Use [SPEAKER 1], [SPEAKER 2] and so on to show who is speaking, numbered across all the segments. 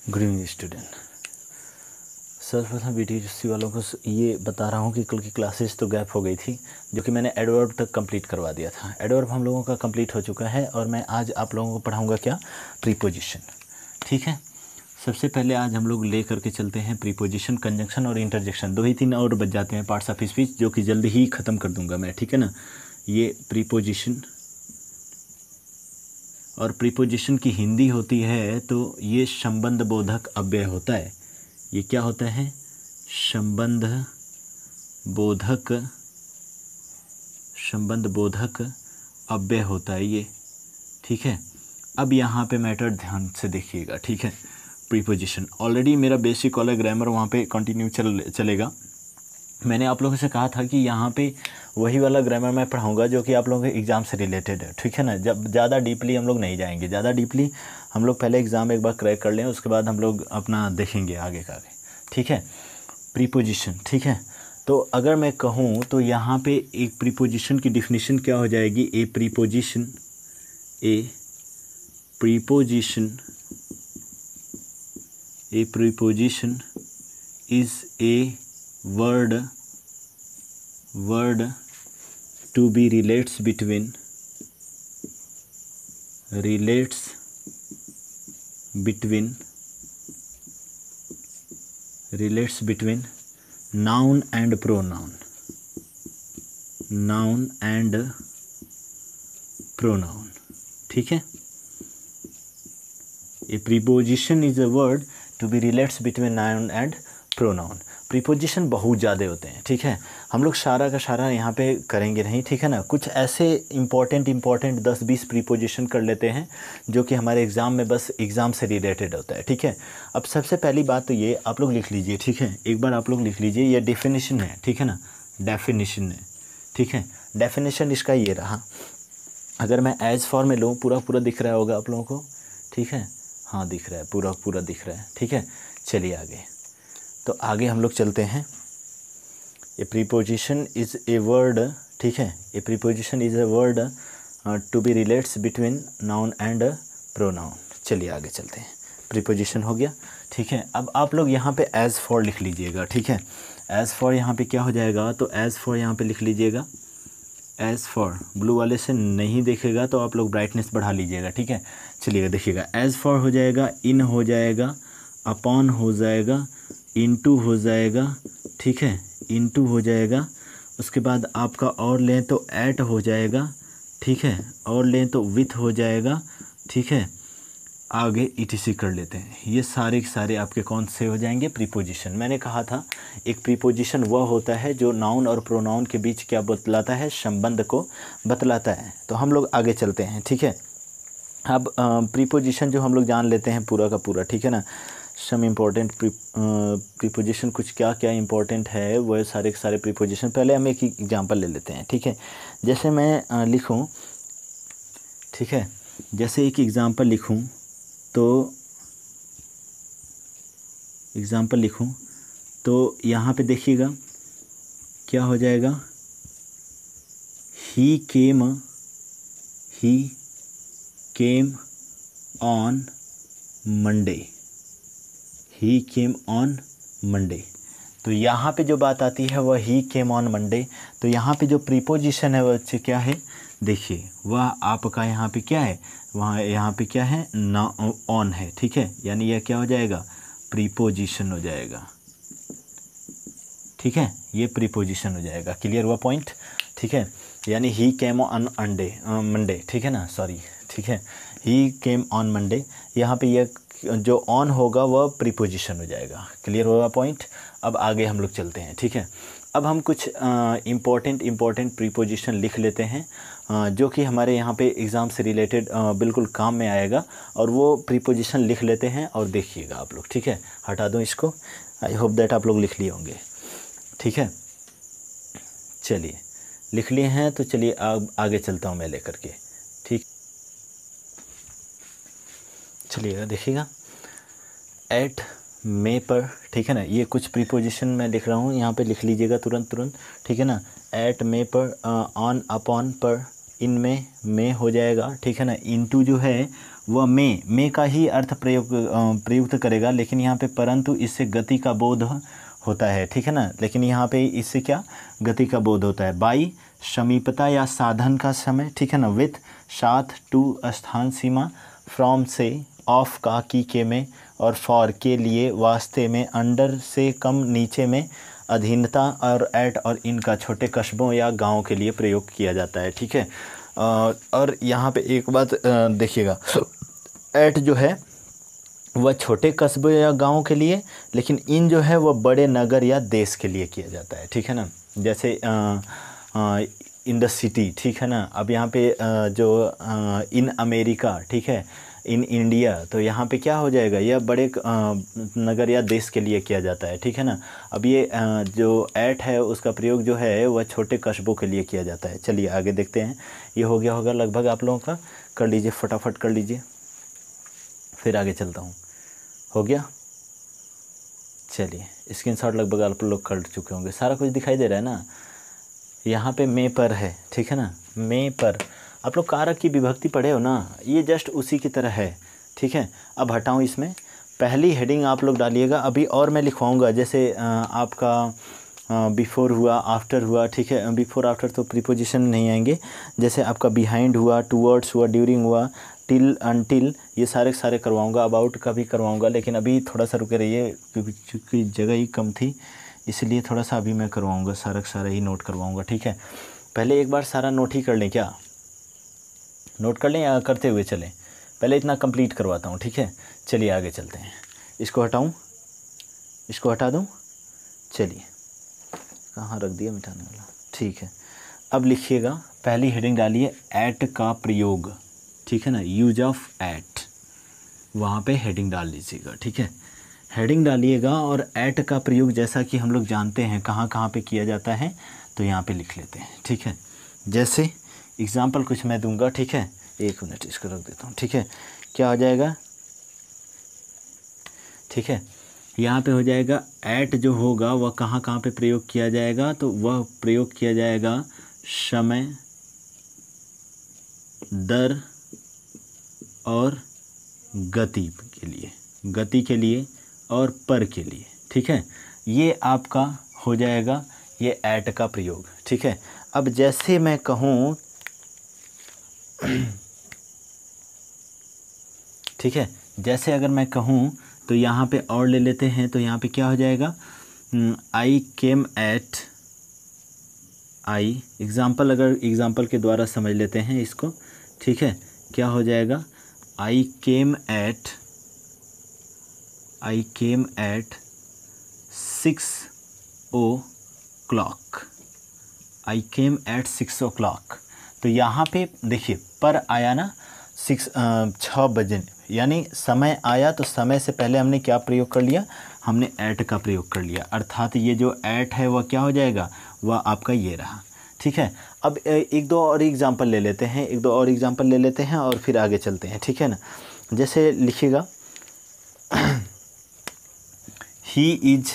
[SPEAKER 1] Good evening student. सर्वप्रथम video वालों को ये बता रहा हूँ कि कल की क्लासेस तो गैप हो गई थी, जो कि मैंने एडवर्ब तक कंप्लीट करवा दिया था। एडवर्ब हम लोगों का कंप्लीट हो चुका है और मैं आज आप लोगों को पढ़ाऊँगा क्या, प्रीपोजिशन। ठीक है, सबसे पहले आज हम लोग ले करके चलते हैं प्रीपोजिशन, कंजंक्शन और इंटरजेक्शन। 2 ही 3 और बच जाते हैं पार्ट्स ऑफ स्पीच, जो कि जल्दी ही ख़त्म कर दूंगा मैं। ठीक है ना, ये प्रीपोजिशन और प्रीपोजिशन की हिंदी होती है तो ये संबंध बोधक अव्यय होता है। ये क्या होता है, संबंध बोधक अव्यय होता है ये। ठीक है, अब यहाँ पे मैटर ध्यान से देखिएगा। ठीक है, प्रीपोजिशन ऑलरेडी मेरा बेसिक वाला ग्रामर वहाँ पे कंटिन्यू चलेगा। मैंने आप लोगों से कहा था कि यहाँ पे वही वाला ग्रामर मैं पढ़ाऊँगा जो कि आप लोगों के एग्ज़ाम से रिलेटेड है। ठीक है ना, जब ज़्यादा डीपली हम लोग नहीं जाएंगे, ज़्यादा डीपली हम लोग पहले एग्ज़ाम एक बार क्रैक कर लें, उसके बाद हम लोग अपना देखेंगे आगे का आगे। ठीक है, प्रीपोजिशन। ठीक है, तो अगर मैं कहूँ तो यहाँ पे एक प्रीपोजिशन की डिफिनीशन क्या हो जाएगी, ए preposition is A word to be relates between noun and pronoun. ठीक है, a preposition is a word to be relates between noun and pronoun. Preposition बहुत ज़्यादा होते हैं। ठीक है, हम लोग सारा का सारा यहाँ पे करेंगे नहीं। ठीक है ना, कुछ ऐसे इम्पोर्टेंट 10-20 प्रीपोजिशन कर लेते हैं जो कि हमारे एग्ज़ाम में बस एग्ज़ाम से रिलेटेड होता है। ठीक है, अब सबसे पहली बात तो ये आप लोग लिख लीजिए। ठीक है, एक बार आप लोग लिख लीजिए, ये डेफिनेशन है। ठीक है ना, डेफिनेशन है। ठीक है, डेफिनेशन इसका ये रहा। अगर मैं एज फॉर में लूँ, पूरा दिख रहा होगा आप लोगों को। ठीक है, हाँ दिख रहा है, पूरा दिख रहा है। ठीक है, चलिए आगे। तो आगे हम लोग चलते हैं। A preposition is a word. ठीक है, a preposition is a word to be relates between noun and pronoun. चलिए आगे चलते हैं। प्रीपोजिशन हो गया। ठीक है, अब आप लोग यहाँ पे एज़ फॉर लिख लीजिएगा। ठीक है, एज़ फॉर यहाँ पे क्या हो जाएगा, तो एज़ फॉर यहाँ पे लिख लीजिएगा। एज़ फॉर ब्लू वाले से नहीं देखेगा तो आप लोग ब्राइटनेस बढ़ा लीजिएगा। ठीक है, चलिएगा देखिएगा। एज़ फॉर हो जाएगा, इन हो जाएगा, अपॉन हो जाएगा, इनटू हो जाएगा। ठीक है, इनटू हो जाएगा। उसके बाद आपका और लें तो ऐट हो जाएगा। ठीक है, और लें तो विथ हो जाएगा। ठीक है, आगे ईटीसी कर लेते हैं। ये सारे के सारे आपके कौन से हो जाएंगे, प्रीपोजिशन। मैंने कहा था एक प्रीपोजिशन वह होता है जो नाउन और प्रोनाउन के बीच क्या बतलाता है, संबंध को बतलाता है। तो हम लोग आगे चलते हैं। ठीक है, अब प्रीपोजिशन जो हम लोग जान लेते हैं पूरा का पूरा। ठीक है ना, सम इम्पोर्टेंट प्रीपोजिशन, कुछ क्या क्या इम्पोर्टेंट है वो सारे के सारे प्रीपोजिशन। पहले हम एक एग्जांपल ले लेते हैं। ठीक है, जैसे मैं लिखूं, ठीक है, जैसे एक एग्जांपल लिखूं तो यहाँ पे देखिएगा क्या हो जाएगा, he came on Monday. He came on Monday. तो यहाँ पे जो बात आती है वह ही केम ऑन मंडे। तो यहाँ पे जो प्रीपोजिशन है वह क्या है, देखिए वह आपका यहाँ पे क्या है, वहाँ यहाँ पे क्या है, ना ऑन है। ठीक है, यानी यह क्या हो जाएगा, प्रीपोजिशन हो जाएगा। ठीक है, ये प्रीपोजिशन हो जाएगा। क्लियर हुआ पॉइंट। ठीक है, यानी ही केम ऑन मंडे। ठीक है ना, सॉरी। ठीक है, ही केम ऑन मंडे, यहाँ पे यह जो ऑन होगा वह प्रीपोजिशन हो जाएगा। क्लियर होगा पॉइंट। अब आगे हम लोग चलते हैं। ठीक है, अब हम कुछ इम्पोर्टेंट प्रीपोजिशन लिख लेते हैं जो कि हमारे यहाँ पे एग्ज़ाम से रिलेटेड बिल्कुल काम में आएगा, और वो प्रीपोजिशन लिख लेते हैं और देखिएगा आप लोग। ठीक है, हटा दूँ इसको। आई होप दैट आप लोग लिख लिए होंगे। ठीक है, चलिए लिख लिए हैं तो चलिए आगे चलता हूँ मैं लेकर के। ठीक, चलिएगा देखिएगा। एट में पर, ठीक है ना, ये कुछ प्रीपोजिशन मैं लिख रहा हूँ, यहाँ पे लिख लीजिएगा तुरंत। ठीक है ना, एट में पर, ऑन अपॉन पर, इन में हो जाएगा। ठीक है ना, इनटू जो है वह में का ही अर्थ प्रयुक्त करेगा, लेकिन यहाँ पे परंतु इससे गति का बोध होता है, ठीक है ना। लेकिन यहाँ पे इससे क्या गति का बोध होता है। बाई समीपता या साधन का समय, ठीक है ना। विथ साथ, टू स्थान सीमा, फ्रॉम से, ऑफ का की के में, और फॉर के लिए, वास्ते में, अंडर से कम नीचे में, अधीनता, और एट और इन का छोटे कस्बों या गाँव के लिए प्रयोग किया जाता है, ठीक है। और यहाँ पे एक बात देखिएगा, एट जो है वह छोटे कस्बे या गाँव के लिए, लेकिन इन जो है वह बड़े नगर या देश के लिए किया जाता है, ठीक है ना। जैसे इन द सिटी, ठीक है ना। अब यहाँ पे जो इन अमेरिका, ठीक है, इन इंडिया, तो यहाँ पे क्या हो जाएगा, यह बड़े नगर या देश के लिए किया जाता है, ठीक है ना। अब ये जो एट है उसका प्रयोग जो है वह छोटे कस्बों के लिए किया जाता है। चलिए आगे देखते हैं। ये हो गया होगा लगभग आप लोगों का, कर लीजिए फटाफट कर लीजिए, फिर आगे चलता हूँ। हो गया, चलिए स्क्रीनशॉट लगभग आप लोग कर चुके होंगे, सारा कुछ दिखाई दे रहा है ना। यहाँ पे मे पर है, ठीक है ना। मे पर आप लोग कारक की विभक्ति पढ़े हो ना, ये जस्ट उसी की तरह है, ठीक है। अब हटाऊँ इसमें, पहली हेडिंग आप लोग डालिएगा अभी, और मैं लिखवाऊँगा। जैसे आपका बिफ़ोर हुआ, आफ्टर हुआ, ठीक है। बिफ़ोर आफ्टर तो प्रीपोजिशन नहीं आएंगे। जैसे आपका बिहाइंड हुआ, टूवर्ड्स हुआ, ड्यूरिंग हुआ, टिल, अनटिल, ये सारे करवाऊँगा। अबाउट का भी करवाऊँगा, लेकिन अभी थोड़ा सा रुके रहिए क्योंकि जगह ही कम थी, इसलिए थोड़ा सा अभी मैं करवाऊँगा, सारा ही नोट करवाऊँगा, ठीक है। पहले एक बार सारा नोट ही कर लें, क्या नोट कर लें या करते हुए चलें? पहले इतना कंप्लीट करवाता हूँ, ठीक है। चलिए आगे चलते हैं। इसको हटाऊँ, इसको हटा दूँ, चलिए कहाँ रख दिया मिटाने वाला, ठीक है। अब लिखिएगा, पहली हेडिंग डालिए एट का प्रयोग, ठीक है ना। यूज ऑफ एट, वहाँ पे हेडिंग डाल लीजिएगा, ठीक है। हेडिंग डालिएगा और एट का प्रयोग जैसा कि हम लोग जानते हैं कहाँ पे किया जाता है, तो यहाँ पे लिख लेते हैं, ठीक है। जैसे एग्जाम्पल कुछ मैं दूंगा, ठीक है। एक मिनट इसको रख देता हूँ, ठीक है। क्या हो जाएगा, ठीक है। यहाँ पे हो जाएगा एट जो होगा वह कहाँ पे प्रयोग किया जाएगा, तो वह प्रयोग किया जाएगा समय, दर और गति के लिए और पर के लिए, ठीक है। ये आपका हो जाएगा ये एट का प्रयोग, ठीक है। अब जैसे मैं कहूँ, ठीक है, जैसे अगर मैं कहूँ तो यहाँ पे और ले लेते हैं, तो यहाँ पे क्या हो जाएगा, आई केम एट, आई एग्ज़ाम्पल, अगर एग्ज़ाम्पल के द्वारा समझ लेते हैं इसको, ठीक है। क्या हो जाएगा, आई came at 6 o'clock, I came at 6 o'clock। तो यहाँ पे देखिए पर आया ना 6 बजे, यानी समय आया, तो समय से पहले हमने क्या प्रयोग कर लिया, हमने एट का प्रयोग कर लिया, अर्थात ये जो एट है वह क्या हो जाएगा, वह आपका ये रहा, ठीक है। अब एक दो और एग्जांपल ले लेते हैं, और फिर आगे चलते हैं, ठीक है ना। जैसे लिखिएगा ही इज,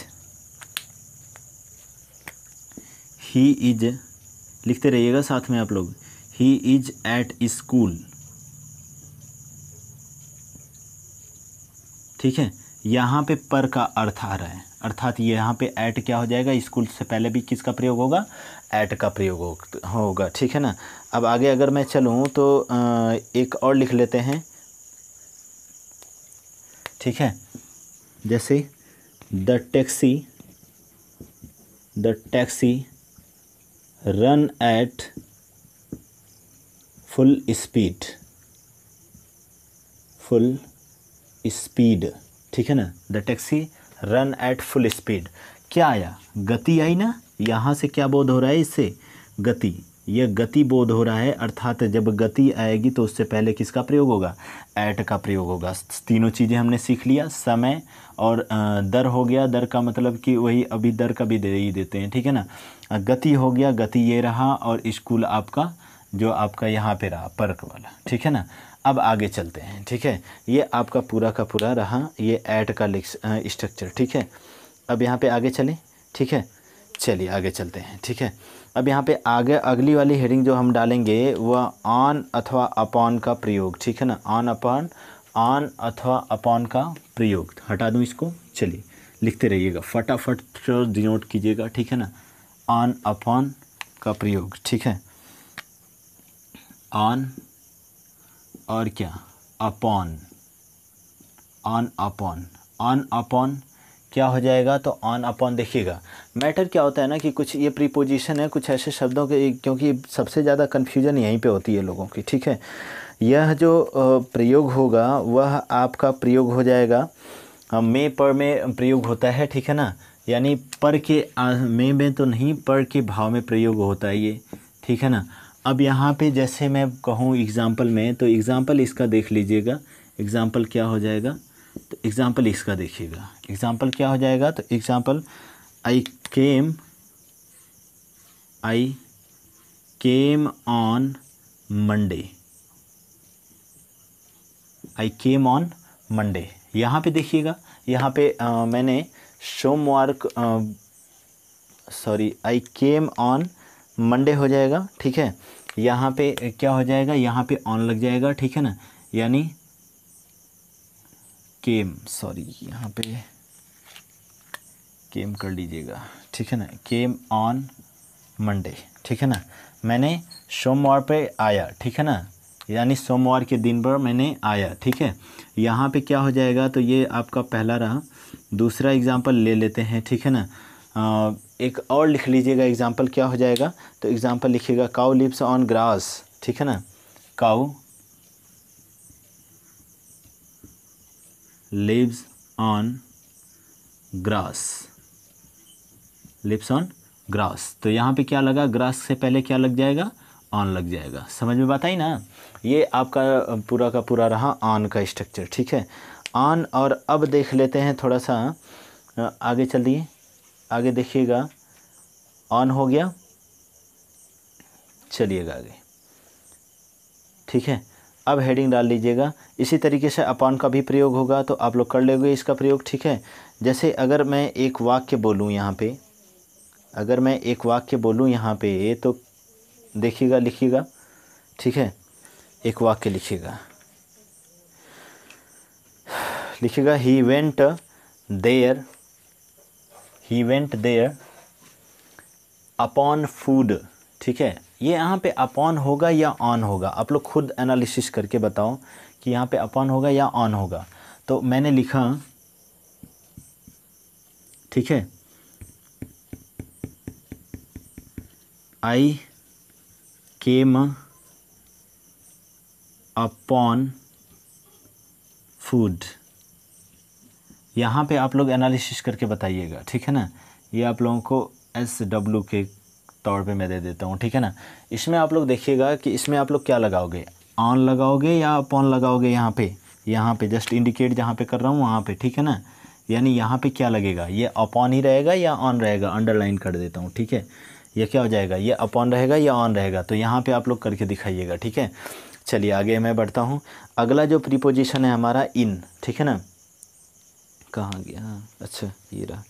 [SPEAKER 1] लिखते रहिएगा साथ में आप लोग, ही इज एट स्कूल, ठीक है। यहाँ पे पर का अर्थ आ रहा है, अर्थात यहाँ पे एट क्या हो जाएगा, स्कूल से पहले भी किसका प्रयोग होगा, एट का प्रयोग होगा, ठीक है ना। अब आगे अगर मैं चलूँ तो एक और लिख लेते हैं, ठीक है। जैसे the taxi run at full speed, ठीक है ना। The taxi run at full speed, क्या आया, गति आई ना। यहाँ से क्या बोध हो रहा है, इससे गति, यह गति बोध हो रहा है, अर्थात जब गति आएगी तो उससे पहले किसका प्रयोग होगा, एट का प्रयोग होगा। तीनों चीज़ें हमने सीख लिया, समय और दर हो गया, दर का मतलब कि वही अभी दर का भी दे ही देते हैं, ठीक है ना। गति हो गया, गति ये रहा, और स्कूल आपका जो आपका यहाँ पे रहा पर्क वाला, ठीक है ना। अब आगे चलते हैं, ठीक है। ये आपका पूरा का पूरा रहा ये ऐट का स्ट्रक्चर, ठीक है। अब यहाँ पे आगे चलें, ठीक है। चलिए आगे चलते हैं, ठीक है। अब यहाँ पे आगे अगली वाली हेडिंग जो हम डालेंगे वह ऑन अथवा अपॉन का प्रयोग, ठीक है ना, ऑन अथवा अपॉन का प्रयोग। हटा दूँ इसको, चलिए लिखते रहिएगा, फटाफट डिनोट कीजिएगा, ठीक है ना। ऑन अपॉन का प्रयोग, ठीक है, ऑन और क्या, अपॉन, ऑन अपॉन क्या हो जाएगा, तो ऑन अपॉन। देखिएगा मैटर क्या होता है ना कि कुछ ये प्रीपोजिशन है, कुछ ऐसे शब्दों के, क्योंकि सबसे ज़्यादा कन्फ्यूजन यहीं पे होती है लोगों की, ठीक है। यह जो प्रयोग होगा वह आपका प्रयोग हो जाएगा में, पर में प्रयोग होता है, ठीक है ना, यानी पर के में तो नहीं, पर के भाव में प्रयोग होता है ये, ठीक है ना। अब यहाँ पे जैसे मैं कहूँ एग्ज़ाम्पल में, तो एग्ज़ाम्पल इसका देख लीजिएगा, एग्ज़ाम्पल क्या हो जाएगा, तो एग्ज़ाम्पल इसका देखिएगा, एग्ज़ाम्पल क्या हो जाएगा, तो example I came on Monday, I came on Monday. यहाँ पे देखिएगा, यहाँ पे मैंने सोमवार, sorry, I came on Monday हो जाएगा, ठीक है। यहाँ पे क्या हो जाएगा, यहाँ पे ऑन लग जाएगा, ठीक है ना, यानी केम, सॉरी यहाँ पे केम कर लीजिएगा, ठीक है ना, केम ऑन मंडे, ठीक है ना, मैंने सोमवार पे आया, ठीक है ना, यानी सोमवार के दिन पर मैंने आया, ठीक है। यहाँ पे क्या हो जाएगा, तो ये आपका पहला रहा। दूसरा एग्ज़ाम्पल ले लेते हैं, ठीक है ना, एक और लिख लीजिएगा, एग्ज़ाम्पल क्या हो जाएगा, तो एग्ज़ाम्पल लिखिएगा काऊ लिव्स ऑन ग्रास, ठीक है ना, cow lives on grass, lives on grass. तो यहाँ पे क्या लगा, ग्रास से पहले क्या लग जाएगा, ऑन लग जाएगा। समझ में बात आई ना। ये आपका पूरा का पूरा रहा ऑन का स्ट्रक्चर, ठीक है, ऑन। और अब देख लेते हैं थोड़ा सा आगे, चलिए आगे देखिएगा, ऑन हो गया, चलिएगा आगे, ठीक है। अब हेडिंग डाल लीजिएगा, इसी तरीके से अपॉन का भी प्रयोग होगा, तो आप लोग कर लेंगे इसका प्रयोग, ठीक है। जैसे अगर मैं एक वाक्य बोलूँ यहाँ पे, अगर मैं एक वाक्य बोलूँ यहाँ पे, तो देखिएगा, लिखिएगा, ठीक है, एक वाक्य लिखिएगा, लिखिएगा he went there upon food, ठीक है। ये यहाँ पे अपॉन होगा या ऑन होगा, आप लोग खुद एनालिसिस करके बताओ कि यहाँ पे अपॉन होगा या ऑन होगा। तो मैंने लिखा, ठीक है, आई केम अपॉन फूड। यहाँ पे आप लोग एनालिसिस करके बताइएगा, ठीक है ना। ये आप लोगों को SW के तौर पे मैं दे देता हूँ, ठीक है ना। इसमें आप लोग देखिएगा कि इसमें आप लोग क्या लगाओगे, ऑन लगाओगे या अपॉन लगाओगे। यहाँ पे जस्ट इंडिकेट जहाँ पे कर रहा हूँ वहाँ पे, ठीक है ना। यानी यहाँ पे क्या लगेगा, ये अपॉन ही रहेगा या ऑन रहेगा, अंडरलाइन कर देता हूँ, ठीक है। ये क्या हो जाएगा, ये अपॉन रहेगा या ऑन रहेगा, तो यहाँ पे आप लोग करके दिखाइएगा, ठीक है। चलिए आगे मैं बढ़ता हूँ। अगला जो प्रीपोजिशन है हमारा इन, ठीक है ना, कहाँ गया, हाँ अच्छा ये रहा,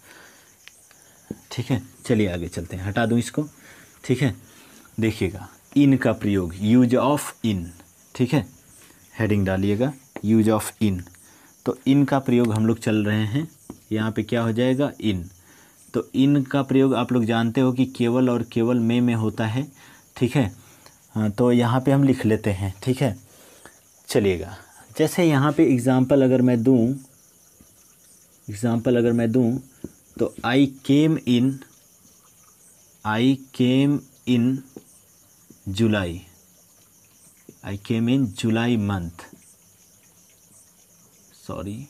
[SPEAKER 1] ठीक है। चलिए आगे चलते हैं, हटा दूँ इसको, ठीक है। देखिएगा इन का प्रयोग, यूज ऑफ इन, ठीक है, हेडिंग डालिएगा यूज ऑफ इन। तो इन का प्रयोग हम लोग चल रहे हैं, यहाँ पे क्या हो जाएगा, इन। तो इन का प्रयोग आप लोग जानते हो कि केवल और केवल में होता है, ठीक है। हाँ, तो यहाँ पे हम लिख लेते हैं, ठीक है। चलिएगा जैसे यहाँ पे एग्ज़ाम्पल अगर मैं दूँ, तो आई केम इन जुलाई, आई केम इन जुलाई मंथ, सॉरी,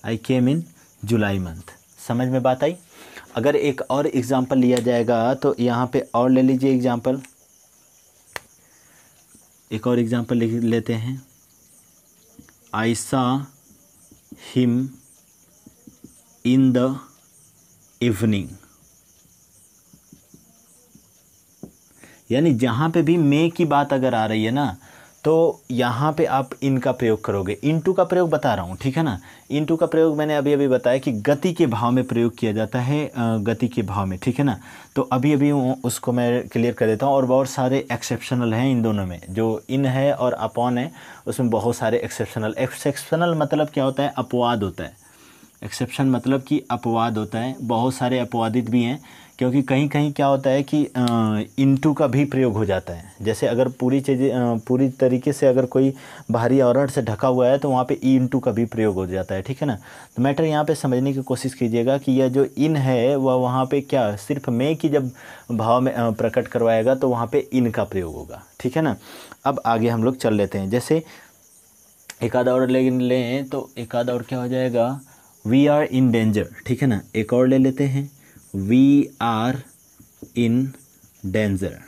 [SPEAKER 1] आई केम इन जुलाई मंथ। समझ में बात आई। अगर एक और एग्ज़ाम्पल लिया जाएगा, तो यहाँ पे और ले लीजिए एग्ज़ाम्पल, एक और एग्ज़ाम्पल लिख लेते हैं, I saw him in the evening. यानी जहाँ पे भी मे की बात अगर आ रही है ना, तो यहाँ पे आप इन का प्रयोग करोगे, इनटू का प्रयोग बता रहा हूँ, ठीक है ना। इनटू का प्रयोग मैंने अभी अभी बताया कि गति के भाव में प्रयोग किया जाता है, गति के भाव में, ठीक है ना। तो अभी अभी उसको मैं क्लियर कर देता हूँ। और बहुत सारे एक्सेप्शनल हैं इन दोनों में, जो इन है और अपॉन है उसमें बहुत सारे एक्सेप्शनल मतलब क्या होता है, अपवाद होता है। एक्सेप्शन मतलब कि अपवाद होता है, बहुत सारे अपवादित भी हैं, क्योंकि कहीं कहीं क्या होता है कि इनटू का भी प्रयोग हो जाता है। जैसे अगर पूरी चीज़ें पूरी तरीके से अगर कोई बाहरी आवरण से ढका हुआ है तो वहाँ पे ई इनटू का भी प्रयोग हो जाता है, ठीक है ना। तो मैटर यहाँ पे समझने की कोशिश कीजिएगा कि यह जो इन है वह वहाँ पे क्या सिर्फ मैं की जब भाव में प्रकट करवाएगा तो वहाँ पे इन का प्रयोग होगा, ठीक है ना। अब आगे हम लोग चल लेते हैं। जैसे एक आधा और ले लें तो एक आधा और क्या हो जाएगा, वी आर इन डेंजर, ठीक है ना। एक और ले लेते हैं, we are in danger,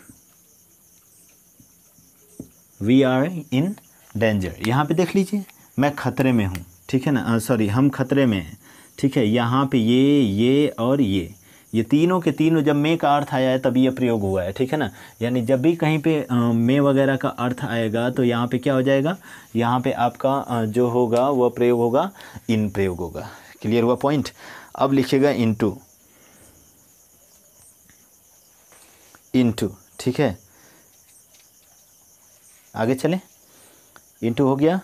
[SPEAKER 1] we are in danger. यहाँ पे देख लीजिए, मैं खतरे में हूँ, ठीक है ना, सॉरी हम खतरे में हैं, ठीक है। यहाँ पे ये और ये तीनों के तीनों जब मे का अर्थ आया है तभी ये प्रयोग हुआ है, ठीक है ना। यानी जब भी कहीं पे मे वगैरह का अर्थ आएगा तो यहाँ पे क्या हो जाएगा, यहाँ पे आपका जो होगा वह प्रयोग होगा, इन प्रयोग होगा। क्लियर हुआ पॉइंट। अब लिखिएगा इनटू, इनटू, ठीक है। आगे चलें, इनटू हो गया।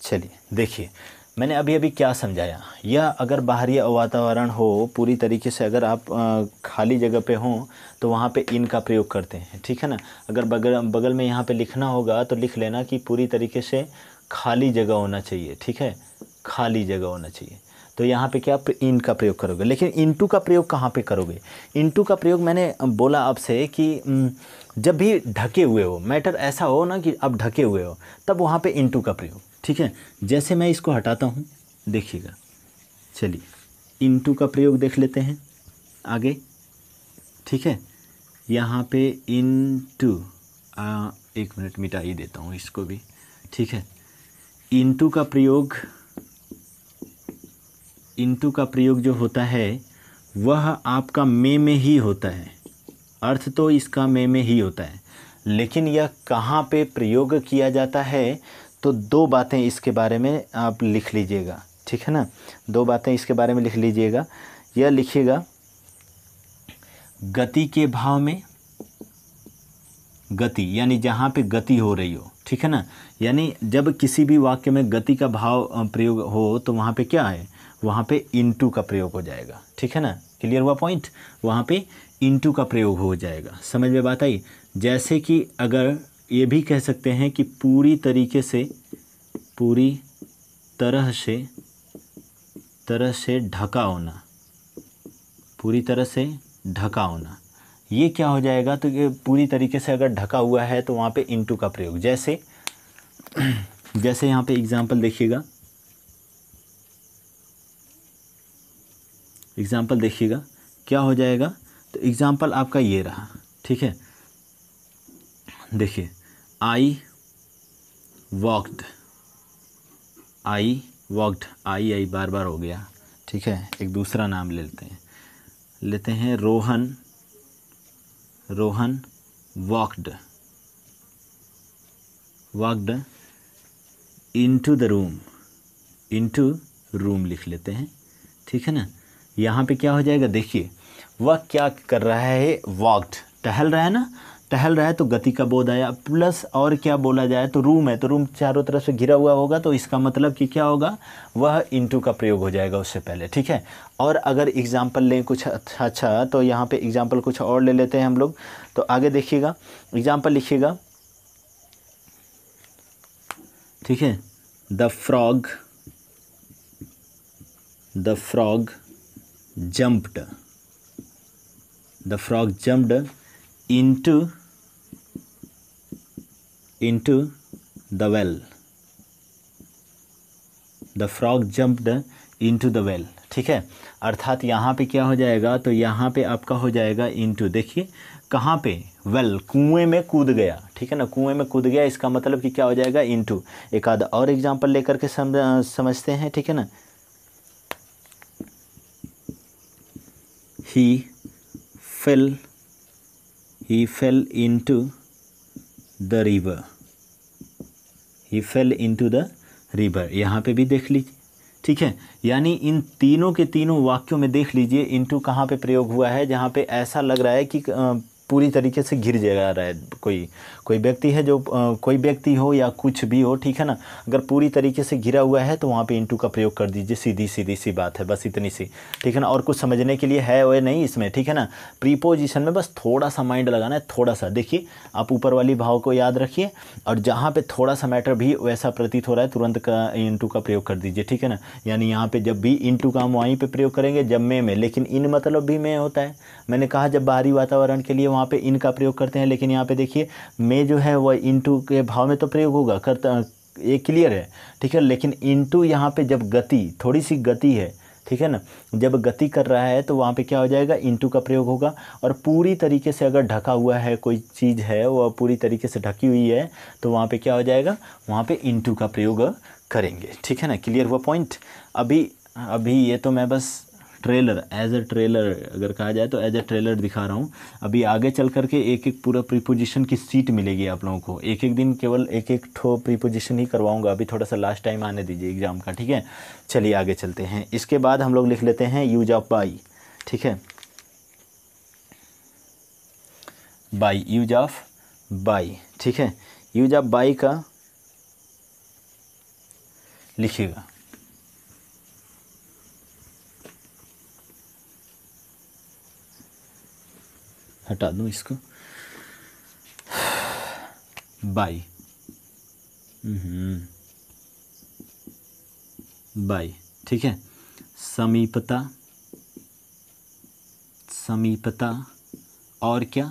[SPEAKER 1] चलिए देखिए, मैंने अभी अभी क्या समझाया। यह अगर बाहरी वातावरण हो पूरी तरीके से, अगर आप खाली जगह पे हों तो वहाँ पे इन का प्रयोग करते हैं, ठीक है ना। अगर बगल में यहाँ पे लिखना होगा तो लिख लेना कि पूरी तरीके से खाली जगह होना चाहिए, ठीक है, खाली जगह होना चाहिए। तो यहाँ पे क्या इन का प्रयोग करोगे। लेकिन इनटू का प्रयोग कहाँ पे करोगे। इनटू का प्रयोग मैंने बोला आपसे कि जब भी ढके हुए हो, मैटर ऐसा हो ना कि आप ढके हुए हो, तब वहाँ पे इनटू का प्रयोग, ठीक है। जैसे मैं इसको हटाता हूँ, देखिएगा, चलिए इनटू का प्रयोग देख लेते हैं आगे, ठीक है। यहाँ पे इनटू, एक मिनट मिटा ही देता हूँ इसको भी, ठीक है। इनटू का प्रयोग, इनटू का प्रयोग जो होता है वह आपका में ही होता है। अर्थ तो इसका में ही होता है, लेकिन यह कहाँ पे प्रयोग किया जाता है, तो दो बातें इसके बारे में आप लिख लीजिएगा, ठीक है ना। दो बातें इसके बारे में लिख लीजिएगा। यह लिखिएगा गति के भाव में, गति यानी जहाँ पे गति हो रही हो, ठीक है ना। यानी जब किसी भी वाक्य में गति का भाव प्रयोग हो तो वहाँ पे क्या है, वहाँ पे इनटू का प्रयोग हो जाएगा, ठीक है ना। क्लियर हुआ पॉइंट, वहाँ पे इनटू का प्रयोग हो जाएगा। समझ में बात आई। जैसे कि अगर ये भी कह सकते हैं कि पूरी तरीके से, पूरी तरह से ढका होना, पूरी तरह से ढका होना, ये क्या हो जाएगा, तो ये पूरी तरीके से अगर ढका हुआ है तो वहाँ पे इनटू का प्रयोग। जैसे जैसे यहाँ पे एग्जाम्पल देखिएगा, एग्जाम्पल देखिएगा क्या हो जाएगा। तो एग्जाम्पल आपका ये रहा, ठीक है। देखिए, आई वॉकड, आई वॉकड, आई बार बार हो गया, ठीक है। एक दूसरा नाम लेते हैं Rohan, Rohan walked, walked into the room, into room लिख लेते हैं, ठीक है ना। यहाँ पे क्या हो जाएगा, देखिए वह क्या कर रहा है, वॉकड, टहल रहा है ना, टहल रहा है तो गति का बोध आया, प्लस और क्या बोला जाए तो रूम है, तो रूम चारों तरफ से घिरा हुआ होगा, तो इसका मतलब कि क्या होगा, वह इनटू का प्रयोग हो जाएगा उससे पहले, ठीक है। और अगर एग्जाम्पल लें कुछ अच्छा तो यहाँ पे एग्जाम्पल कुछ और ले लेते हैं हम लोग। तो आगे देखिएगा, एग्जाम्पल लिखिएगा, ठीक है। The frog jumped, the frog jumped into the well, the frog jumped into the well, ठीक है। अर्थात यहाँ पे क्या हो जाएगा, तो यहाँ पे आपका हो जाएगा इनटू। देखिए कहाँ पे, वेल, कुएं में कूद गया, ठीक है ना, कुएं में कूद गया, इसका मतलब कि क्या हो जाएगा, इनटू। एक आधा और एग्जांपल लेकर के समझते हैं, ठीक है ना। he fell into the river, he fail into the river, यहाँ पे भी देख लीजिए, ठीक है। यानी इन तीनों के तीनों वाक्यों में देख लीजिए इनटू कहाँ पे प्रयोग हुआ है, जहाँ पे ऐसा लग रहा है कि पूरी तरीके से गिर जा रहा है कोई व्यक्ति है, जो कोई व्यक्ति हो या कुछ भी हो, ठीक है ना। अगर पूरी तरीके से गिरा हुआ है तो वहाँ पे इनटू का प्रयोग कर दीजिए, सीधी सी बात है, बस इतनी सी, ठीक है ना। और कुछ समझने के लिए है वो नहीं इसमें, ठीक है ना। प्रीपोजिशन में बस थोड़ा सा माइंड लगाना है, थोड़ा सा। देखिए आप ऊपर वाली भाव को याद रखिए, और जहाँ पे थोड़ा सा मैटर भी वैसा प्रतीत हो रहा है तुरंत का इनटू का प्रयोग कर दीजिए, ठीक है ना। यानी यहाँ पे जब भी इनटू का हम वहीं पे प्रयोग करेंगे जब में, लेकिन इन मतलब भी में होता है। मैंने कहा जब बाहरी वातावरण के लिए वहाँ पे इन का प्रयोग करते हैं, लेकिन यहाँ पे देखिए में जो है वह इनटू के भाव में तो प्रयोग होगा, करता ये क्लियर है, ठीक है। लेकिन इनटू यहाँ पे जब गति, थोड़ी सी गति है, ठीक है ना, जब गति कर रहा है तो वहाँ पे क्या हो जाएगा, इनटू का प्रयोग होगा। और पूरी तरीके से अगर ढका हुआ है कोई चीज़ है, वह पूरी तरीके से ढकी हुई है, तो वहाँ पे क्या हो जाएगा, वहाँ पे इनटू का प्रयोग करेंगे, ठीक है ना। क्लियर हुआ पॉइंट। अभी ये तो मैं बस ट्रेलर, एज ए ट्रेलर अगर कहा जाए तो एज ए ट्रेलर दिखा रहा हूँ। अभी आगे चल करके एक एक पूरा प्रीपोजिशन की सीट मिलेगी आप लोगों को, एक एक दिन केवल एक एक ठो प्रीपोजिशन ही करवाऊंगा। अभी थोड़ा सा लास्ट टाइम आने दीजिए एग्ज़ाम का, ठीक है। चलिए आगे चलते हैं। इसके बाद हम लोग लिख लेते हैं यूज ऑफ बाई, ठीक है। बाई, यूज ऑफ बाई, ठीक है। यूज ऑफ बाई का लिखिएगा, हटा दूँ इसको, बाई, बाई, ठीक है। समीपता, समीपता और क्या,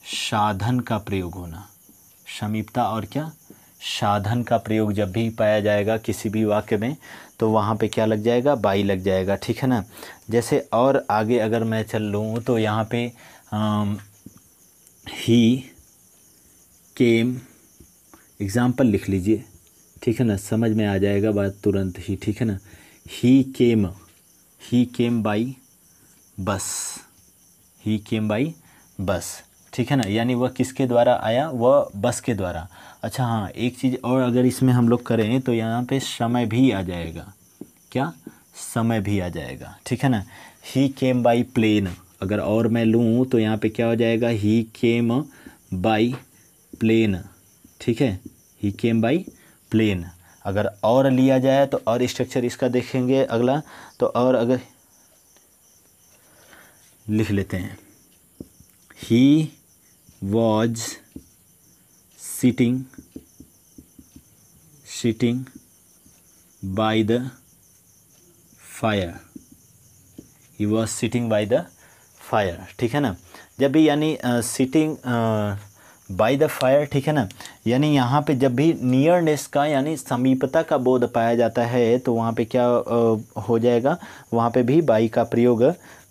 [SPEAKER 1] साधन का प्रयोग होना। समीपता और क्या, साधन का प्रयोग जब भी पाया जाएगा किसी भी वाक्य में तो वहाँ पे क्या लग जाएगा, बाई लग जाएगा, ठीक है ना। जैसे और आगे अगर मैं चल लूँ तो यहाँ पे ही केम, एग्ज़ाम्पल लिख लीजिए, ठीक है ना, समझ में आ जाएगा बात तुरंत ही, ठीक है ना। ही केम by bus, he came by bus, ठीक है ना। यानी वह किसके द्वारा आया, वह बस के द्वारा। अच्छा हाँ, एक चीज़ और अगर इसमें हम लोग करें तो यहाँ पे समय भी आ जाएगा, क्या, समय भी आ जाएगा, ठीक है ना। ही केम बाई प्लेन, अगर और मैं लूँ तो यहाँ पे क्या हो जाएगा, ही केम बाई प्लेन, ठीक है। ही केम बाई प्लेन। अगर और लिया जाए तो और स्ट्रक्चर इसका देखेंगे अगला, तो और अगर लिख लेते हैं, he was sitting by the fire, he was sitting by the fire, ठीक है ना। जब भी यानी सिटिंग बाय द फायर, ठीक है ना, यानी यहाँ पे जब भी नियरनेस का यानी समीपता का बोध पाया जाता है तो वहाँ पे क्या हो जाएगा, वहाँ पे भी बाई का प्रयोग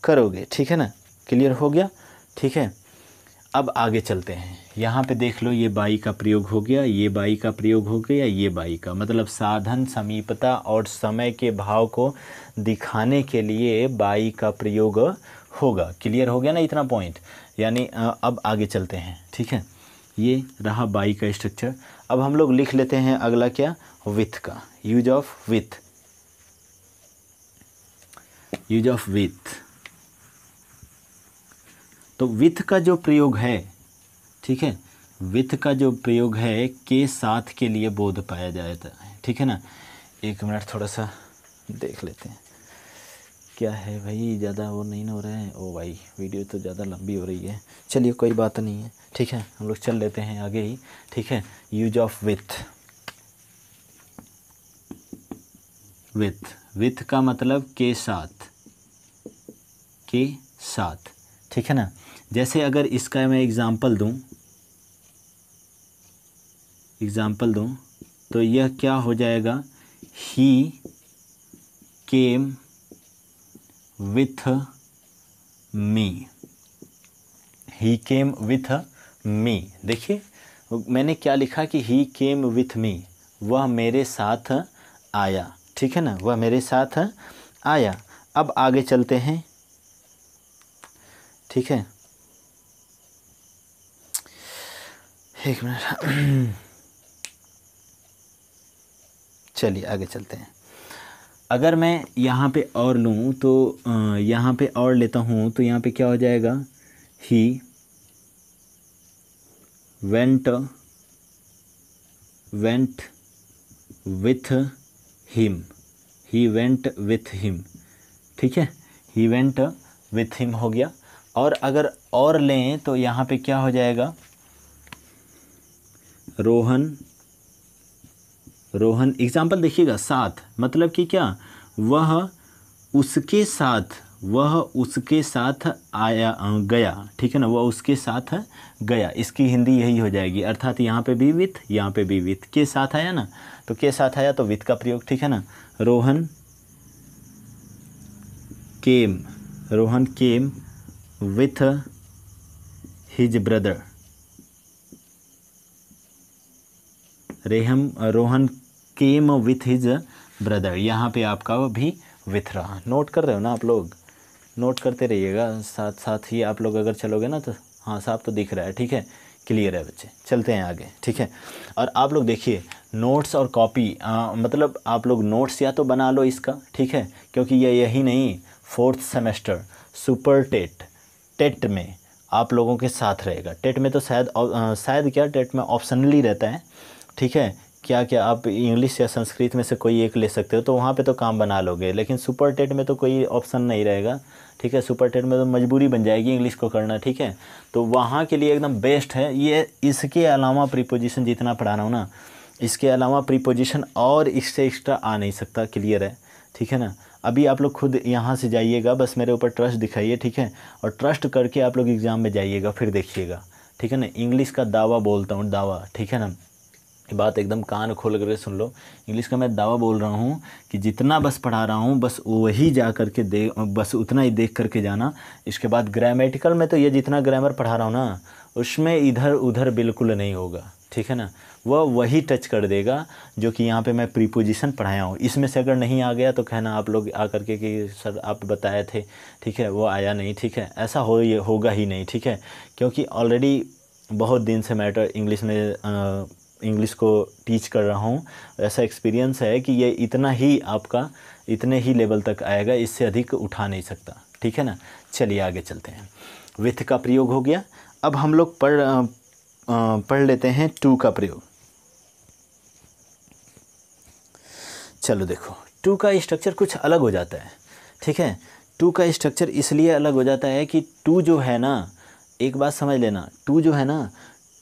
[SPEAKER 1] करोगे, ठीक है ना। क्लियर हो गया, ठीक है। अब आगे चलते हैं, यहाँ पे देख लो, ये बाई का प्रयोग हो गया, ये बाई का प्रयोग हो गया, ये बाई का, मतलब साधन, समीपता और समय के भाव को दिखाने के लिए बाई का प्रयोग होगा। क्लियर हो गया ना इतना पॉइंट। यानी अब आगे चलते हैं, ठीक है। ये रहा बाई का स्ट्रक्चर। अब हम लोग लिख लेते हैं अगला क्या, विथ का, use of with, use of with. तो विथ का जो प्रयोग है, ठीक है, विथ का जो प्रयोग है के साथ के लिए बोध पाया जाता है, ठीक है ना। एक मिनट थोड़ा सा देख लेते हैं क्या है भाई, ज़्यादा वो नहीं ना हो रहा है, ओ भाई वीडियो तो ज़्यादा लंबी हो रही है। चलिए कोई बात नहीं है, ठीक है, हम लोग चल लेते हैं आगे ही, ठीक है। यूज ऑफ विथ, विथ का मतलब के साथ, के साथ, ठीक है ना। जैसे अगर इसका मैं एग्ज़ाम्पल दूं तो यह क्या हो जाएगा, he came with me, he came with me. देखिए मैंने क्या लिखा कि ही केम विथ मी, वह मेरे साथ आया, ठीक है ना, वह मेरे साथ आया। अब आगे चलते हैं, ठीक है। एक मिनट चलिए आगे चलते हैं। अगर मैं यहाँ पे और लूँ तो यहाँ पे और लेता हूँ तो यहाँ पे क्या हो जाएगा, he went with him, he went with him, ठीक है, ही वेंट विथ हिम हो गया। और अगर और लें तो यहाँ पे क्या हो जाएगा, रोहन एग्जाम्पल देखिएगा, साथ मतलब कि क्या, वह उसके साथ आया गया, ठीक है ना, वह उसके साथ गया, इसकी हिंदी यही हो जाएगी। अर्थात यहाँ पे भी विथ, यहाँ पे भी विथ, के साथ आया ना, तो के साथ आया तो विथ का प्रयोग, ठीक है ना। Rohan came with his brother, Rohan came with his brother, यहाँ पे आपका भी विथ रहा। नोट कर रहे हो ना आप लोग, नोट करते रहिएगा, साथ साथ ही आप लोग अगर चलोगे ना तो हाँ साफ तो दिख रहा है, ठीक है, क्लियर है बच्चे। चलते हैं आगे, ठीक है। और आप लोग देखिए नोट्स और कॉपी, मतलब आप लोग नोट्स या तो बना लो इसका, ठीक है, क्योंकि ये यही नहीं, 4th सेमेस्टर सुपर टेट में आप लोगों के साथ रहेगा। टेट में तो शायद क्या, टेट में ऑप्शनली रहता है, ठीक है, क्या क्या आप इंग्लिश या संस्कृत में से कोई एक ले सकते हो, तो वहाँ पे तो काम बना लोगे, लेकिन सुपर टेट में तो कोई ऑप्शन नहीं रहेगा, ठीक है। सुपर टेट में तो मजबूरी बन जाएगी इंग्लिश को करना, ठीक है, तो वहाँ के लिए एकदम बेस्ट है ये। इसके अलावा प्रीपोजिशन जितना पढ़ा रहा हूँ ना, इसके अलावा प्रीपोजिशन और इससे एक्स्ट्रा आ नहीं सकता, क्लियर है, ठीक है ना। अभी आप लोग खुद यहाँ से जाइएगा, बस मेरे ऊपर ट्रस्ट दिखाइए, ठीक है, और ट्रस्ट करके आप लोग एग्ज़ाम में जाइएगा, फिर देखिएगा, ठीक है ना। इंग्लिश का दावा बोलता हूँ, दावा, ठीक है ना, बात एकदम कान खोल कर सुन लो। इंग्लिश का मैं दावा बोल रहा हूँ कि जितना बस पढ़ा रहा हूँ बस वही जा करके बस उतना ही देख करके जाना। इसके बाद ग्रामेटिकल में तो ये जितना ग्रामर पढ़ा रहा हूँ ना, उसमें इधर उधर बिल्कुल नहीं होगा, ठीक है ना, वह वही टच कर देगा जो कि यहाँ पे मैं प्रीपोजिशन पढ़ाया हूँ। इसमें से अगर नहीं आ गया तो कहना आप लोग आ करके कि सर आप बताए थे, ठीक है, वो आया नहीं, ठीक है, ऐसा होगा ही नहीं, ठीक है, क्योंकि ऑलरेडी बहुत दिन से मैटर इंग्लिश में इंग्लिश को टीच कर रहा हूँ। ऐसा एक्सपीरियंस है कि ये इतना ही आपका, इतने ही लेवल तक आएगा, इससे अधिक उठा नहीं सकता, ठीक है ना। चलिए आगे चलते हैं। विथ का प्रयोग हो गया। अब हम लोग पढ़ लेते हैं टू का प्रयोग। चलो देखो, टू का स्ट्रक्चर कुछ अलग हो जाता है, ठीक है। टू का स्ट्रक्चर इसलिए अलग हो जाता है कि टू जो है ना, एक बात समझ लेना, टू जो है ना,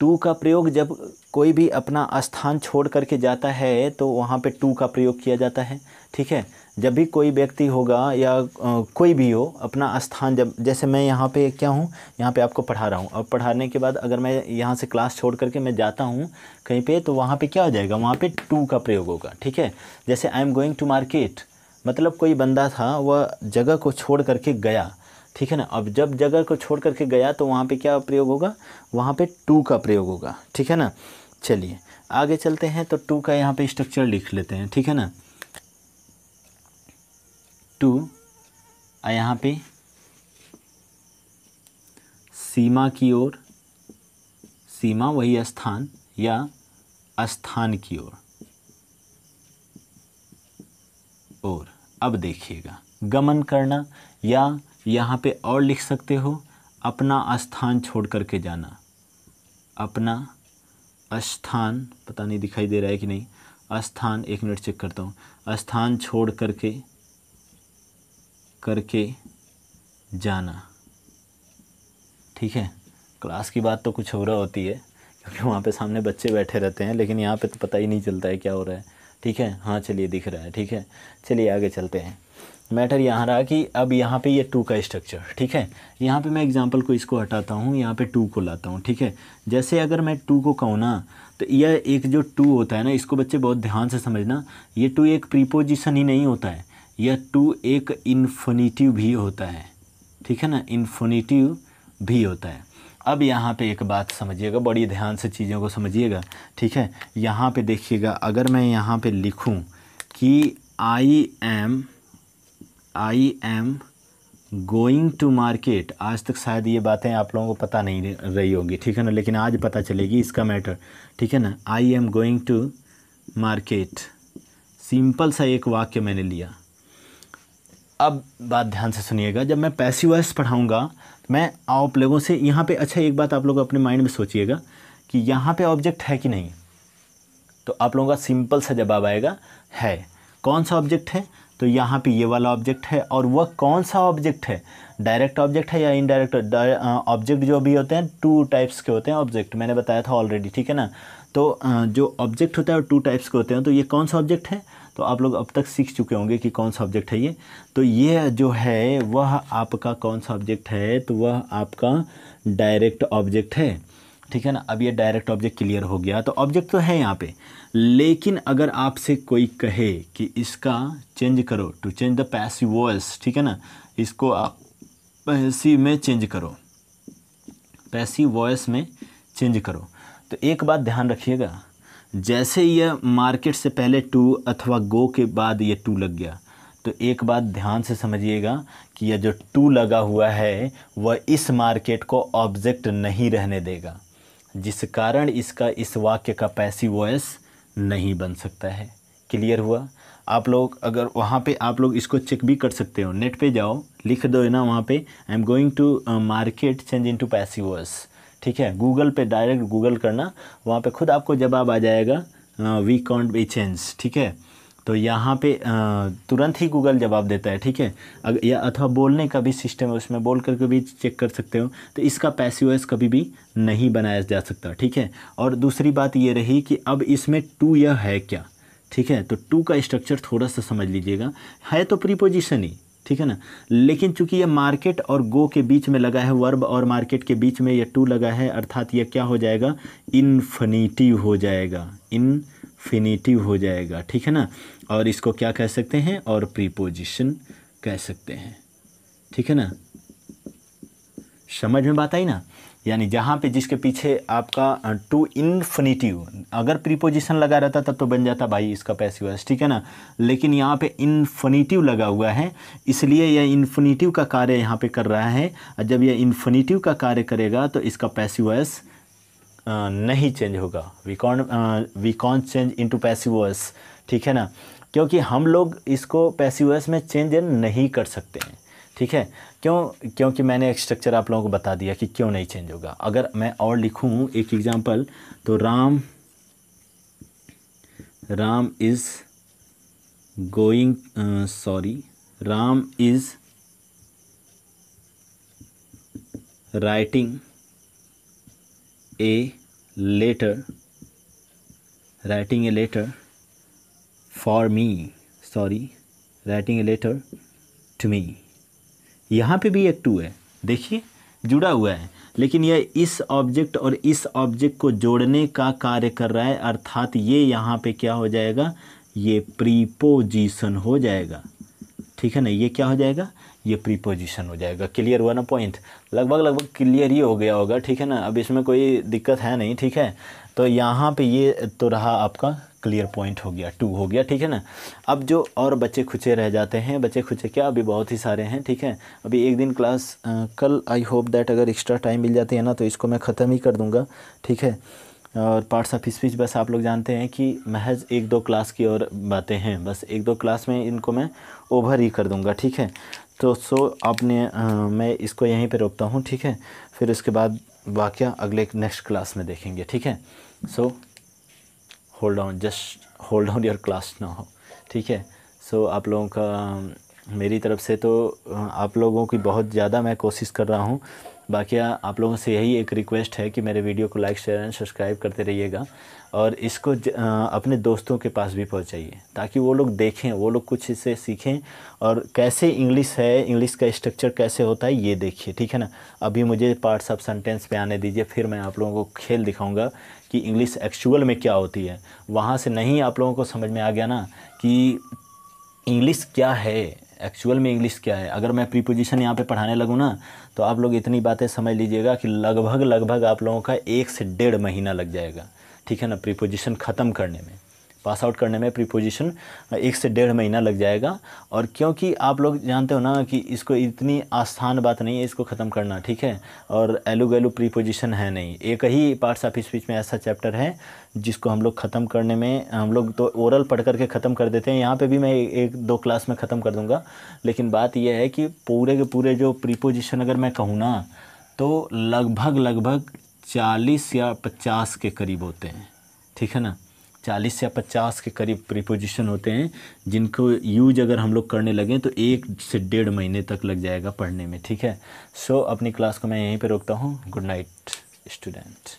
[SPEAKER 1] टू का प्रयोग जब कोई भी अपना स्थान छोड़ करके जाता है तो वहाँ पे टू का प्रयोग किया जाता है, ठीक है। जब भी कोई व्यक्ति होगा या कोई भी हो अपना स्थान, जब जैसे मैं यहाँ पे क्या हूँ, यहाँ पे आपको पढ़ा रहा हूँ, अब पढ़ाने के बाद अगर मैं यहाँ से क्लास छोड़ करके मैं जाता हूँ कहीं पे, तो वहाँ पे क्या हो जाएगा, वहाँ पे टू का प्रयोग होगा, ठीक है। जैसे I am going to market, मतलब कोई बंदा था वह जगह को छोड़ करके गया, ठीक है ना। अब जब जगह को छोड़ करके गया तो वहाँ पे क्या प्रयोग होगा, वहाँ पे टू का प्रयोग होगा, ठीक है ना। चलिए आगे चलते हैं, तो टू का यहाँ पे स्ट्रक्चर लिख लेते हैं, ठीक है ना। टू यहाँ पे सीमा की ओर, सीमा वही स्थान या स्थान की ओर, और अब देखिएगा गमन करना, या यहाँ पे और लिख सकते हो अपना स्थान छोड़ करके जाना, अपना स्थान, पता नहीं दिखाई दे रहा है कि नहीं, स्थान, एक मिनट चेक करता हूँ, स्थान छोड़ करके जाना, ठीक है। क्लास की बात तो कुछ हो रहा होती है क्योंकि वहाँ पे सामने बच्चे बैठे रहते हैं, लेकिन यहाँ पे तो पता ही नहीं चलता है क्या हो रहा है, ठीक है। हाँ चलिए दिख रहा है, ठीक है। चलिए आगे चलते हैं। मैटर यहाँ रहा कि अब यहाँ पे ये टू का स्ट्रक्चर, ठीक है। यहाँ पे मैं एग्जांपल को इसको हटाता हूँ, यहाँ पे टू को लाता हूँ, ठीक है। जैसे अगर मैं टू को कहूँ ना, तो यह एक जो टू होता है ना, इसको बच्चे बहुत ध्यान से समझना, ये टू एक प्रीपोजिशन ही नहीं होता है, यह टू एक इन्फिनिटिव भी होता है, ठीक है ना, इन्फिनिटिव भी होता है। अब यहाँ पे एक बात समझिएगा, बड़ी ध्यान से चीज़ों को समझिएगा, ठीक है। यहाँ पे देखिएगा, अगर मैं यहाँ पे लिखूँ कि I am going to market, आज तक शायद ये बातें आप लोगों को पता नहीं रही होगी, ठीक है ना, लेकिन आज पता चलेगी इसका मैटर, ठीक है ना। I am going to market, simple सा एक वाक्य मैंने लिया। अब बात ध्यान से सुनिएगा, जब मैं पैसिव वॉइस पढ़ाऊँगा मैं आप लोगों से यहाँ पे, अच्छा एक बात आप लोग अपने माइंड में सोचिएगा कि यहाँ पे ऑब्जेक्ट है कि नहीं, तो आप लोगों का सिंपल सा जवाब आएगा है। कौन सा ऑब्जेक्ट है, तो यहाँ पे ये वाला ऑब्जेक्ट है। और वह कौन सा ऑब्जेक्ट है, डायरेक्ट ऑब्जेक्ट है या इनडायरेक्ट ऑब्जेक्ट। जो भी होते हैं 2 टाइप्स के होते हैं ऑब्जेक्ट, मैंने बताया था ऑलरेडी, ठीक है ना। तो जो ऑब्जेक्ट होता है वो 2 टाइप्स के होते हैं। तो ये कौन सा ऑब्जेक्ट है, तो आप लोग अब तक सीख चुके होंगे कि कौन सा ऑब्जेक्ट है ये। तो ये जो है वह आपका कौन सा ऑब्जेक्ट है, तो वह आपका डायरेक्ट ऑब्जेक्ट है, ठीक है ना। अब ये डायरेक्ट ऑब्जेक्ट क्लियर हो गया। तो ऑब्जेक्ट तो है यहाँ पे, लेकिन अगर आपसे कोई कहे कि इसका चेंज करो, to change the passive voice, ठीक है ना, इसको आप पैसिव में चेंज करो, पैसिव वॉइस में चेंज करो, तो एक बात ध्यान रखिएगा, जैसे ये मार्केट से पहले टू अथवा गो के बाद ये टू लग गया, तो एक बात ध्यान से समझिएगा कि यह जो टू लगा हुआ है वह इस मार्केट को ऑब्जेक्ट नहीं रहने देगा, जिस कारण इसका इस वाक्य का पैसिव वॉइस नहीं बन सकता है। क्लियर हुआ। आप लोग अगर वहाँ पे आप लोग इसको चेक भी कर सकते हो, नेट पे जाओ, लिख दो ना वहाँ पे I am going to market change into passive voice, ठीक है। गूगल पे डायरेक्ट गूगल करना, वहाँ पे खुद आपको जवाब आ जाएगा वी कांट बी चेंज, ठीक है। तो यहाँ पे तुरंत ही गूगल जवाब देता है, ठीक है। अगर या अथवा बोलने का भी सिस्टम है, उसमें बोल करके भी चेक कर सकते हो। तो इसका पैसिव वॉइस कभी भी नहीं बनाया जा सकता, ठीक है। और दूसरी बात ये रही कि अब इसमें टू यह है क्या, ठीक है। तो टू का स्ट्रक्चर थोड़ा सा समझ लीजिएगा, है तो प्रीपोजिशन ही, ठीक है ना, लेकिन चूंकि ये मार्केट और गो के बीच में लगा है, वर्ब और मार्केट के बीच में ये टू लगा है, अर्थात ये क्या हो जाएगा, इन्फिनिटिव हो जाएगा, इन्फिनिटिव हो जाएगा, ठीक है ना। और इसको क्या कह सकते हैं, और प्रीपोजिशन कह सकते हैं, ठीक है ना। समझ में बात आई ना। यानी जहाँ पे जिसके पीछे आपका टू इन्फिनिटिव, अगर प्रीपोजिशन लगा रहता तब तो बन जाता भाई इसका पैसिव वॉइस, ठीक है ना। लेकिन यहाँ पे इन्फिनिटिव लगा हुआ है, इसलिए यह इन्फिनिटिव का कार्य यहाँ पे कर रहा है। और जब यह इन्फिनिटिव का कार्य करेगा तो इसका पैसिव वॉइस नहीं चेंज होगा। We can't change into passive voice, ठीक है ना, क्योंकि हम लोग इसको पैसिव वॉइस में चेंज नहीं कर सकते हैं, ठीक है। क्योंकि मैंने एक स्ट्रक्चर आप लोगों को बता दिया कि क्यों नहीं चेंज होगा। अगर मैं और लिखूं एक एग्जांपल, तो Ram is going, Ram is writing a letter for me, writing a letter to me. यहाँ पे भी एक टू है, देखिए जुड़ा हुआ है, लेकिन यह इस ऑब्जेक्ट और इस ऑब्जेक्ट को जोड़ने का कार्य कर रहा है, अर्थात ये यहाँ पे क्या हो जाएगा, ये प्रीपोजिशन हो जाएगा, ठीक है ना। ये क्या हो जाएगा, ये प्रीपोजिशन हो जाएगा। क्लियर हुआ ना पॉइंट, लगभग क्लियर ही हो गया होगा, ठीक है ना। अब इसमें कोई दिक्कत है नहीं, ठीक है। तो यहाँ पे ये तो रहा आपका क्लियर पॉइंट, हो गया, टू हो गया, ठीक है ना। अब जो और बच्चे खुचे रह जाते हैं, बच्चे खुचे क्या, अभी बहुत ही सारे हैं, ठीक है। अभी एक दिन क्लास कल आई होप दैट अगर एक्स्ट्रा टाइम मिल जाती है ना तो इसको मैं ख़त्म ही कर दूँगा, ठीक है। और पार्ट्स ऑफ स्पीच बस आप लोग जानते हैं कि महज 1-2 क्लास की और बातें हैं, बस 1-2 क्लास में इनको मैं ओवर ही कर दूँगा, ठीक है। तो मैं इसको यहीं पे रोकता हूँ, ठीक है। फिर उसके बाद वाक़या अगले नेक्स्ट क्लास में देखेंगे, ठीक है। So just hold on your class now, ठीक है। सो आप लोगों का मेरी तरफ से तो आप लोगों की बहुत ज़्यादा मैं कोशिश कर रहा हूँ। बाकी आप लोगों से यही एक रिक्वेस्ट है कि मेरे वीडियो को लाइक शेयर एंड सब्सक्राइब करते रहिएगा, और इसको अपने दोस्तों के पास भी पहुंचाइए, ताकि वो लोग देखें, वो लोग कुछ इससे सीखें, और कैसे इंग्लिश है, इंग्लिश का स्ट्रक्चर कैसे होता है ये देखिए, ठीक है ना। अभी मुझे पार्ट्स ऑफ सेंटेंस पे आने दीजिए, फिर मैं आप लोगों को खेल दिखाऊंगा कि इंग्लिश एक्चुअल में क्या होती है। वहाँ से नहीं आप लोगों को समझ में आ गया ना कि इंग्लिश क्या है, एक्चुअल में इंग्लिश क्या है। अगर मैं प्रीपोजिशन यहाँ पे पढ़ाने लगूँ ना तो आप लोग इतनी बातें समझ लीजिएगा कि लगभग आप लोगों का 1 से 1.5 महीना लग जाएगा, ठीक है ना, प्रीपोजिशन ख़त्म करने में, पास आउट करने में प्रीपोजिशन 1 से 1.5 महीना लग जाएगा। और क्योंकि आप लोग जानते हो ना कि इसको इतनी आसान बात नहीं है इसको ख़त्म करना, ठीक है। और एलू गैलू प्रीपोजिशन है नहीं, एक ही पार्ट्स ऑफ स्पीच में ऐसा चैप्टर है जिसको हम लोग ख़त्म करने में, हम लोग तो ओरल पढ़ करके ख़त्म कर देते हैं, यहाँ पे भी मैं 1-2 क्लास में ख़त्म कर दूँगा। लेकिन बात यह है कि पूरे के पूरे जो प्रीपोजिशन अगर मैं कहूँ ना तो लगभग 40 या 50 के करीब होते हैं, ठीक है ना। 40 या 50 के करीब प्रीपोजिशन होते हैं जिनको यूज अगर हम लोग करने लगें तो 1 से 1.5 महीने तक लग जाएगा पढ़ने में, ठीक है। सो अपनी क्लास को मैं यहीं पे रोकता हूँ। Good night student.